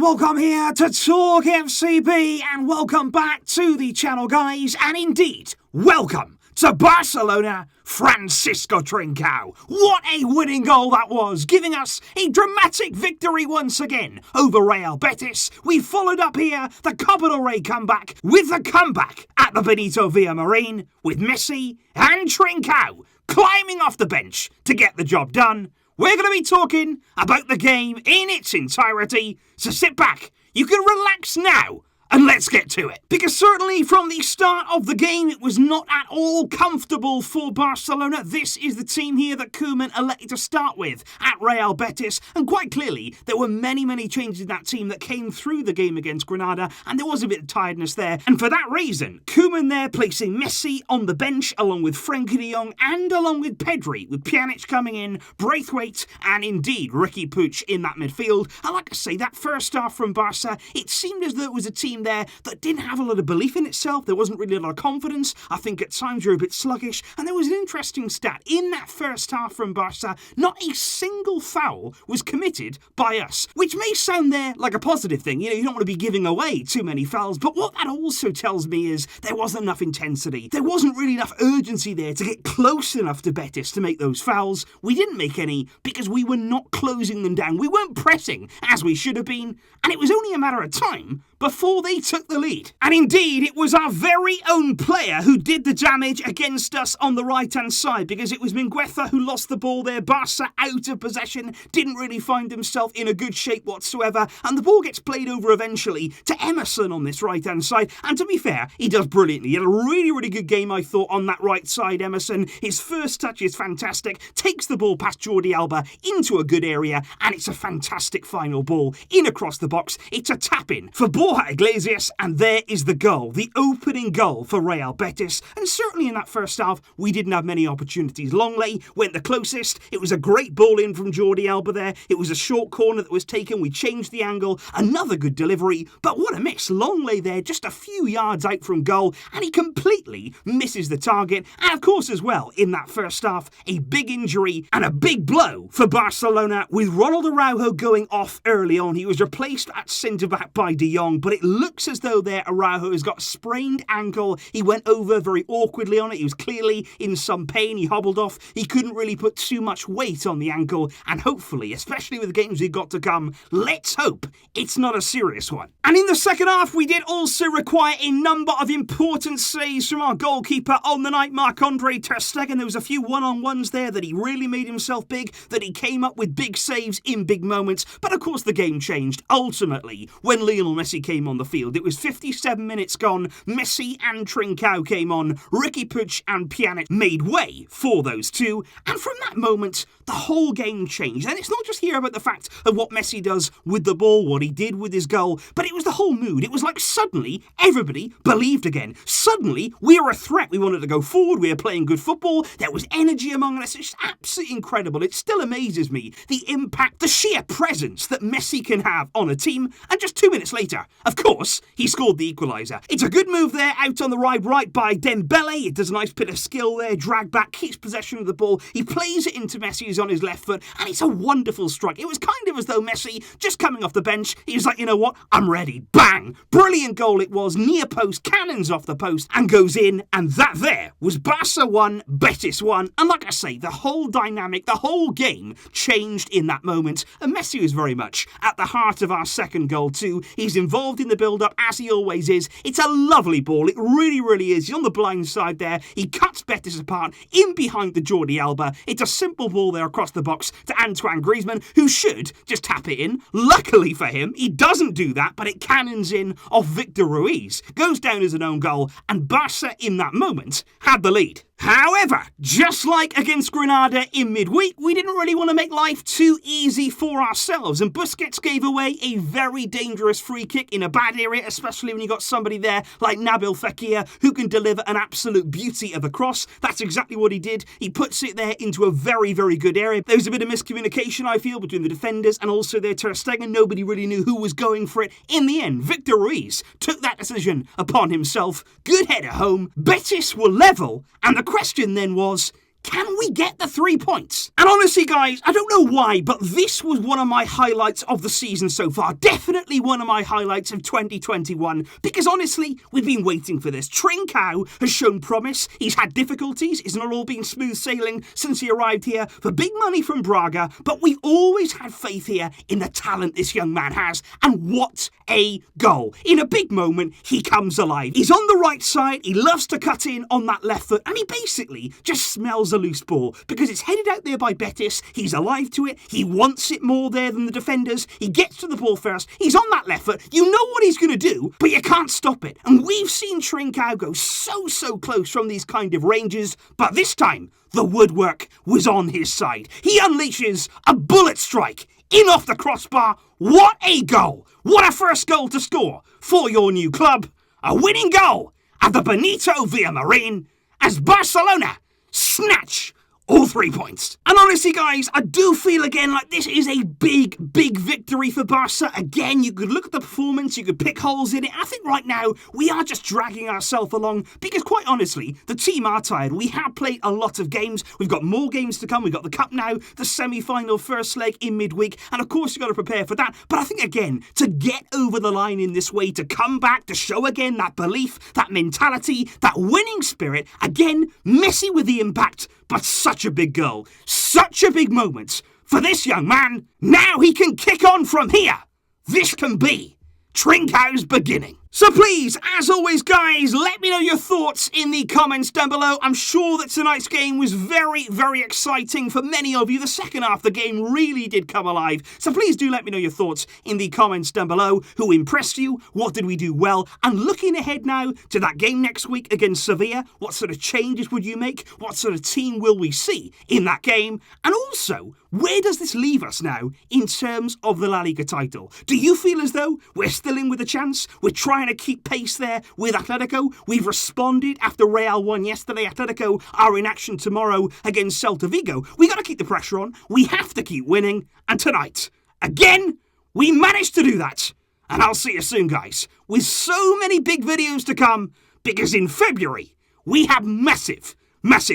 welcome here to Talk FCB, and welcome back to the channel, guys, and indeed, welcome to Barcelona, Francisco Trincão. What a winning goal that was, giving us a dramatic victory once again over Real Betis. We followed up here the Copa del Rey comeback with the comeback at the Benito Villamarín, with Messi and Trincão climbing off the bench to get the job done. We're going to be talking about the game in its entirety, so sit back, you can relax now, and let's get to it. Because certainly from the start of the game, it was not at all comfortable for Barcelona. This is the team here that Koeman elected to start with at Real Betis. And quite clearly, there were many changes in that team that came through the game against Granada. And there was a bit of tiredness there. And for that reason, Koeman there placing Messi on the bench along with Frenkie de Jong and along with Pedri, with Pjanic coming in, Braithwaite and indeed Riqui Puig in that midfield. And like I say, that first half from Barca, it seemed as though it was a team there that didn't have a lot of belief in itself. There wasn't really a lot of confidence. I think at times they were a bit sluggish. And there was an interesting stat. In that first half from Barca, not a single foul was committed by us, which may sound there like a positive thing. You know, you don't want to be giving away too many fouls, but what that also tells me is there wasn't enough intensity. There wasn't really enough urgency there to get close enough to Betis to make those fouls. We didn't make any because we were not closing them down. We weren't pressing as we should have been, and it was only a matter of time before they took the lead. And indeed, it was our very own player who did the damage against us on the right-hand side, because it was Mingueza who lost the ball there. Barca out of possession, didn't really find himself in a good shape whatsoever, and the ball gets played over eventually to Emerson on this right-hand side. And to be fair, he does brilliantly. He had a really good game, I thought, on that right side, Emerson. His first touch is fantastic, takes the ball past Jordi Alba into a good area, and it's a fantastic final ball in across the box. It's a tap-in for Borja Iglesias, and there is the goal, the opening goal for Real Betis. And certainly in that first half, we didn't have many opportunities. Longley went the closest. It was a great ball in from Jordi Alba there. It was a short corner that was taken. We changed the angle. Another good delivery, but what a miss. Longley there, just a few yards out from goal, and he completely misses the target. And of course as well, in that first half, a big injury and a big blow for Barcelona, with Ronald Araujo going off early on. He was replaced at centre-back by De Jong, but it looks as though there Araujo has got a sprained ankle. He went over very awkwardly on it. He was clearly in some pain. He hobbled off. He couldn't really put too much weight on the ankle, and hopefully, especially with the games we've got to come, let's hope it's not a serious one. And in the second half, we did also require a number of important saves from our goalkeeper on the night, Marc-Andre ter Stegen. There was a few one-on-ones there that he really made himself big, that he came up with big saves in big moments. But of course, the game changed ultimately when Lionel Messi came on the field. It was 57 minutes gone. Messi and Trincão came on. Riqui Puig and Pjanic made way for those two. And from that moment, the whole game changed. And it's not just here about the fact of what Messi does with the ball, what he did with his goal, but it was the whole mood. It was like suddenly everybody believed again. Suddenly we were a threat. We wanted to go forward. We were playing good football. There was energy among us. It's absolutely incredible. It still amazes me, the impact, the sheer presence that Messi can have on a team. And just 2 minutes later, of course, he scored the equaliser. It's a good move there out on the right by Dembele. It does a nice bit of skill there, drag back, keeps possession of the ball. He plays it into Messi, who's on his left foot, and it's a wonderful strike. It was kind of as though Messi, just coming off the bench, he was like, you know what, I'm ready. Bang! Brilliant goal it was, near post, cannons off the post, and goes in, and that there was Barca 1, Betis 1, and like I say, the whole dynamic, the whole game changed in that moment, and Messi was very much at the heart of our second goal too. He's involved in the build-up, as he always is. It's a lovely ball, it really is. He's on the blind side there, he cuts Betis apart, in behind the Jordi Alba. It's a simple ball there across the box to Antoine Griezmann, who should just tap it in. Luckily for him, he doesn't do that, but it cannons in off Victor Ruiz. Goes down as an own goal, and Barca in that moment had the lead. However, just like against Granada in midweek, we didn't really want to make life too easy for ourselves, and Busquets gave away a very dangerous free kick in a bad area, especially when you got somebody there like Nabil Fekir who can deliver an absolute beauty of a cross. That's exactly what he did. He puts it there into a very good area. There was a bit of miscommunication, I feel, between the defenders and also their ter Stegen. Nobody really knew who was going for it. In the end, Victor Ruiz took that decision upon himself. Good header home. Betis were level, and the question then was, Can we get the 3 points? And honestly, guys, I don't know why, but this was one of my highlights of the season so far. Definitely one of my highlights of 2021, because honestly, we've been waiting for this. Trincão has shown promise. He's had difficulties. It's not all been smooth sailing since he arrived here for big money from Braga, but we've always had faith here in the talent this young man has. And what a goal. In a big moment, he comes alive. He's on the right side. He loves to cut in on that left foot, and he basically just smells a loose ball because it's headed out there by Betis. He's alive to it. He wants it more there than the defenders. He gets to the ball first. He's on that left foot. You know what he's going to do, but you can't stop it. And we've seen Trincão go so close from these kind of ranges, but this time the woodwork was on his side. He unleashes a bullet strike in off the crossbar. What a goal! What a first goal to score for your new club. A winning goal at the Benito Villamarín as Barcelona snatch all 3 points. And honestly, guys, I do feel again like this is a big victory for Barca. Again, you could look at the performance, you could pick holes in it. I think right now we are just dragging ourselves along because quite honestly, the team are tired. We have played a lot of games. We've got more games to come. We've got the Cup now, the semi-final first leg in midweek. And of course, you've got to prepare for that. But I think again, to get over the line in this way, to come back, to show again that belief, that mentality, that winning spirit. Again, Messi with the impact, but such a big goal, such a big moment for this young man. Now he can kick on from here. This can be Trincão's beginning. So please, as always, guys, let me know your thoughts in the comments down below. I'm sure that tonight's game was very exciting for many of you. The second half of the game really did come alive. So please do let me know your thoughts in the comments down below. Who impressed you? What did we do well? And looking ahead now to that game next week against Sevilla, what sort of changes would you make? What sort of team will we see in that game? And also, where does this leave us now in terms of the La Liga title? Do you feel as though we're still in with a chance? We're trying to keep pace there with Atletico. We've responded after Real won yesterday. Atletico are in action tomorrow against Celta Vigo. We got to keep the pressure on. We have to keep winning. And tonight, again, we managed to do that. And I'll see you soon, guys, with so many big videos to come, because in February, we have massive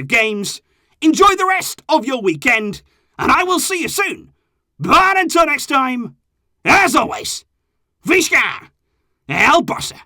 games. Enjoy the rest of your weekend, and I will see you soon. But until next time, as always, Visca el Barça.